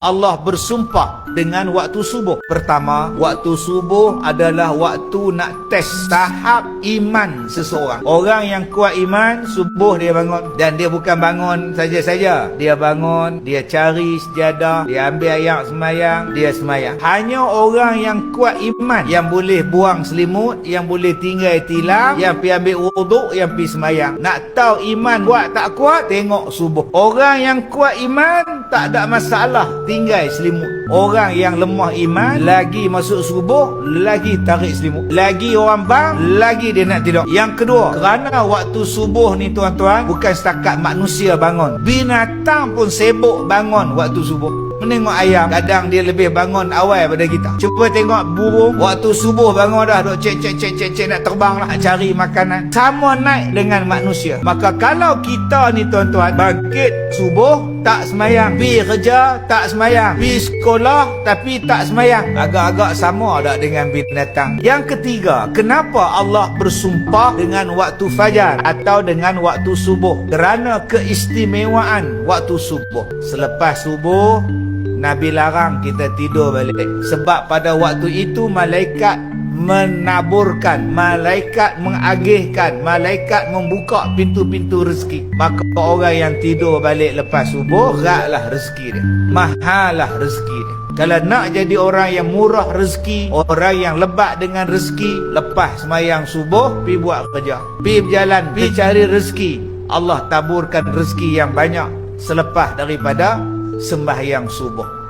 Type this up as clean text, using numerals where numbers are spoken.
Allah bersumpah dengan waktu subuh. Pertama, waktu subuh adalah waktu nak test tahap iman seseorang. Orang yang kuat iman, subuh dia bangun. Dan dia bukan bangun saja-saja. Dia bangun, dia cari sejadah, dia ambil ayat semayang, dia semayang. Hanya orang yang kuat iman yang boleh buang selimut, yang boleh tinggal tilam, yang pergi ambil wuduk, yang pergi semayang. Nak tahu iman kuat tak kuat, tengok subuh. Orang yang kuat iman tak ada masalah tinggal selimut. Orang yang lemah iman, lagi masuk subuh, lagi tarik selimut. Lagi orang bang, lagi dia nak tidur. Yang kedua, kerana waktu subuh ni tuan-tuan, bukan setakat manusia bangun, binatang pun sibuk bangun waktu subuh. Menengok ayam, kadang dia lebih bangun awal pada kita. Cuba tengok burung, waktu subuh bangun dah duk cek nak terbang lah, nak cari makanan. Sama naik dengan manusia. Maka kalau kita ni tuan-tuan bangkit subuh tak semayang, pergi kerja tak semayang, pergi sekolah tapi tak semayang, agak-agak sama tak dengan binatang. Yang ketiga, kenapa Allah bersumpah dengan waktu fajar atau dengan waktu subuh? Kerana keistimewaan waktu subuh. Selepas subuh, Nabi larang kita tidur balik. Sebab pada waktu itu malaikat menaburkan, malaikat mengagihkan, malaikat membuka pintu-pintu rezeki. Maka orang yang tidur balik lepas subuh, beratlah rezeki dia, mahallah rezeki dia. Kalau nak jadi orang yang murah rezeki, orang yang lebat dengan rezeki, lepas semayang subuh, pergi buat kerja, pergi berjalan, pergi cari rezeki. Allah taburkan rezeki yang banyak selepas daripada sembahyang subuh.